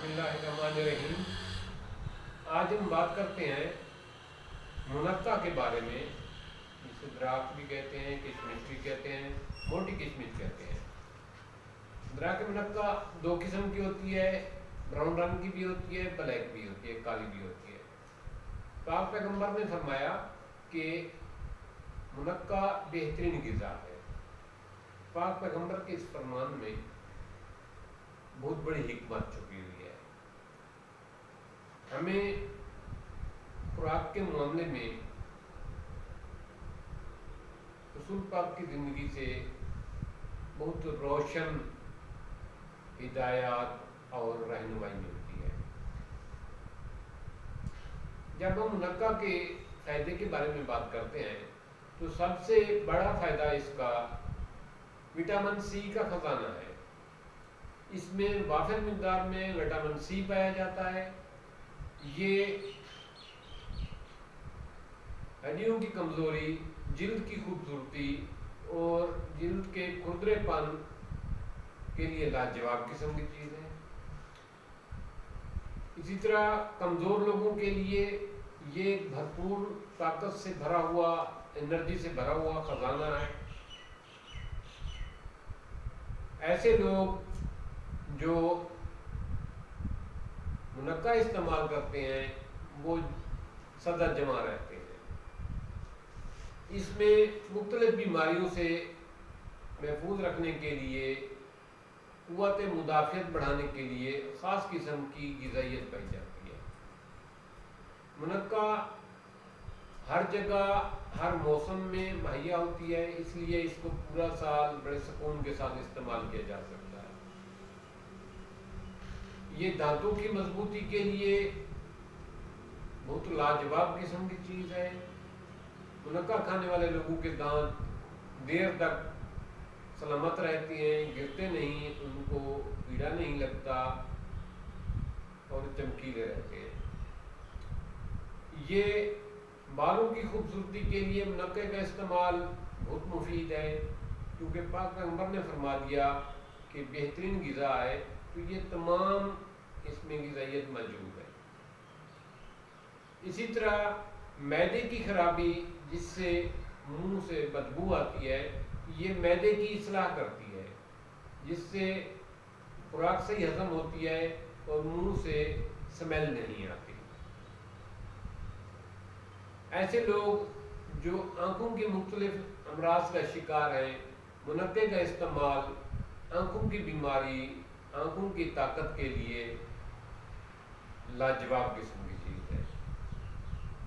بسم اللہ الرحمن الرحیم۔ آج ہم بات کرتے ہیں منقع کے بارے میں، جسے دراک بھی کہتے ہیں، کشمش بھی کہتے ہیں، موٹی کشمش کہتے ہیں۔ دراک منقع دو قسم کی ہوتی ہے، براؤن رنگ کی بھی ہوتی ہے، بلیک بھی ہوتی ہے، کالی بھی ہوتی ہے۔ پاک پیغمبر نے فرمایا کہ منقع بہترین غذا ہے۔ پاک پیغمبر کے اس فرمان میں بہت بڑی حکمت چھپی ہوئی ہے۔ ہمیں خوراک کے معاملے میں رسول پاک کی زندگی سے بہت روشن ہدایات اور رہنمائی ملتی ہے۔ جب ہم منقع کے فائدے کے بارے میں بات کرتے ہیں تو سب سے بڑا فائدہ اس کا وٹامن سی کا خزانہ ہے۔ اس میں وافر مقدار میں وٹامن سی پایا جاتا ہے۔ یہ ہڈیوں کی کمزوری، جلد کی خوبصورتی اور جلد کے کھردرے پن کے لیے لاجواب قسم کی چیز ہے۔ اسی طرح کمزور لوگوں کے لیے یہ بھرپور طاقت سے بھرا ہوا، انرجی سے بھرا ہوا خزانہ ہے۔ ایسے لوگ جو منقع استعمال کرتے ہیں وہ سدا جمع رہتے ہیں۔ اس میں مختلف بیماریوں سے محفوظ رکھنے کے لیے، قوت مدافعت بڑھانے کے لیے خاص قسم کی غذائیت پائی جاتی ہے۔ منقع ہر جگہ ہر موسم میں مہیا ہوتی ہے، اس لیے اس کو پورا سال بڑے سکون کے ساتھ استعمال کیا جا سکتا ہے۔ یہ دانتوں کی مضبوطی کے لیے بہت لاجواب قسم کی چیز ہے۔ منقع کھانے والے لوگوں کے دانت دیر تک سلامت رہتے ہیں، گرتے نہیں، ان کو پیڑا نہیں لگتا اور چمکیلے رہتے ہیں۔ یہ بالوں کی خوبصورتی کے لیے منقع کا استعمال بہت مفید ہے، کیونکہ پاک پیغمبر نے فرما دیا کہ بہترین غذا ہے، تو یہ تمام اس میں غذائیت موجود ہے۔ اسی طرح معدے کی خرابی، جس سے منہ سے بدبو آتی ہے، یہ معدے کی اصلاح کرتی ہے، جس سے خوراک صحیح ہضم ہوتی ہے اور منہ سے سمیل نہیں آتی۔ ایسے لوگ جو آنکھوں کی مختلف امراض کا شکار ہیں، منقع کا استعمال آنکھوں کی بیماری، آنکھوں کی طاقت کے لیے لاجواب قسم کی چیز ہے۔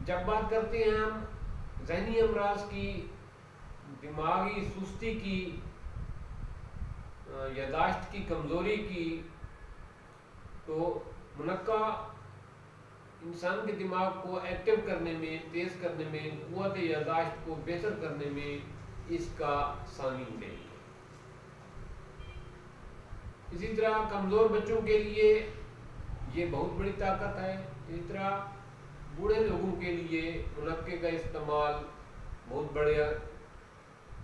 جب بات کرتے ہیں ہم ذہنی امراض کی، دماغی سستی کی، یادداشت کی کمزوری کی، تو منقع انسان کے دماغ کو ایکٹیو کرنے میں، تیز کرنے میں، قوت یادداشت کو بہتر کرنے میں اس کا ثانی ہے۔ اسی طرح کمزور بچوں کے لیے یہ بہت بڑی طاقت ہے۔ اسی طرح بوڑھے لوگوں کے لیے منقع کا استعمال بہت بڑی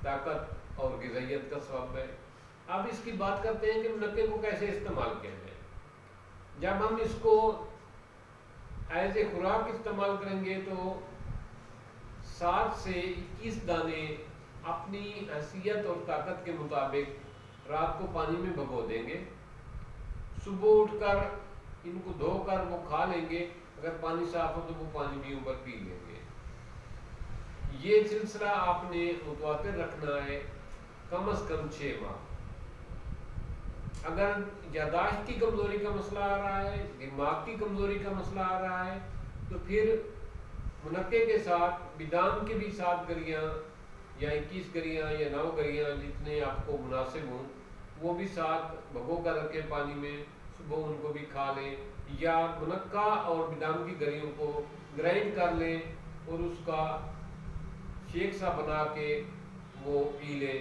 طاقت اور غذائیت کا سبب ہے۔ اب اس کی بات کرتے ہیں کہ منقع کو کیسے استعمال کیا جائے۔ جب ہم اس کو ایز اے خوراک استعمال کریں گے تو 7 سے 21 دانے اپنی حیثیت اور طاقت کے مطابق رات کو پانی میں بھگو دیں گے، صبح اٹھ کر ان کو دھو کر وہ کھا لیں گے، اگر پانی صاف ہو تو وہ پانی بھی اوپر پی لیں گے۔ یہ سلسلہ آپ نے متواتر رکھنا ہے کم از کم 6 ماہ۔ اگر یادداشت کی کمزوری کا مسئلہ آ رہا ہے، دماغ کی کمزوری کا مسئلہ آ رہا ہے، تو پھر منقع کے ساتھ بادام کی بھی 7 گریاں یا 21 گریاں یا 9 گریاں جتنے آپ کو مناسب ہوں، وہ بھی 7 بھگو کر رکھیں پانی میں، صبح ان کو بھی کھا لیں، یا منقع اور بادام کی گریوں کو گرائنڈ کر لیں اور اس کا شیک سا بنا کے وہ پی لیں۔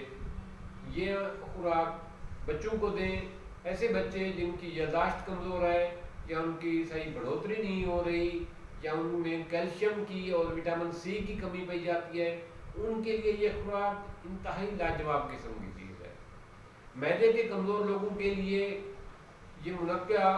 یہ خوراک بچوں کو دیں۔ ایسے بچے جن کی یادداشت کمزور ہے، یا ان کی صحیح بڑھوتری نہیں ہو رہی، یا ان میں کیلشیم کی اور وٹامن سی کی کمی پائی جاتی ہے، ان کے لیے یہ خوراک انتہائی لاجواب قسم کی چیز ہے۔ معدے کے کمزور لوگوں کے لیے یہ منقع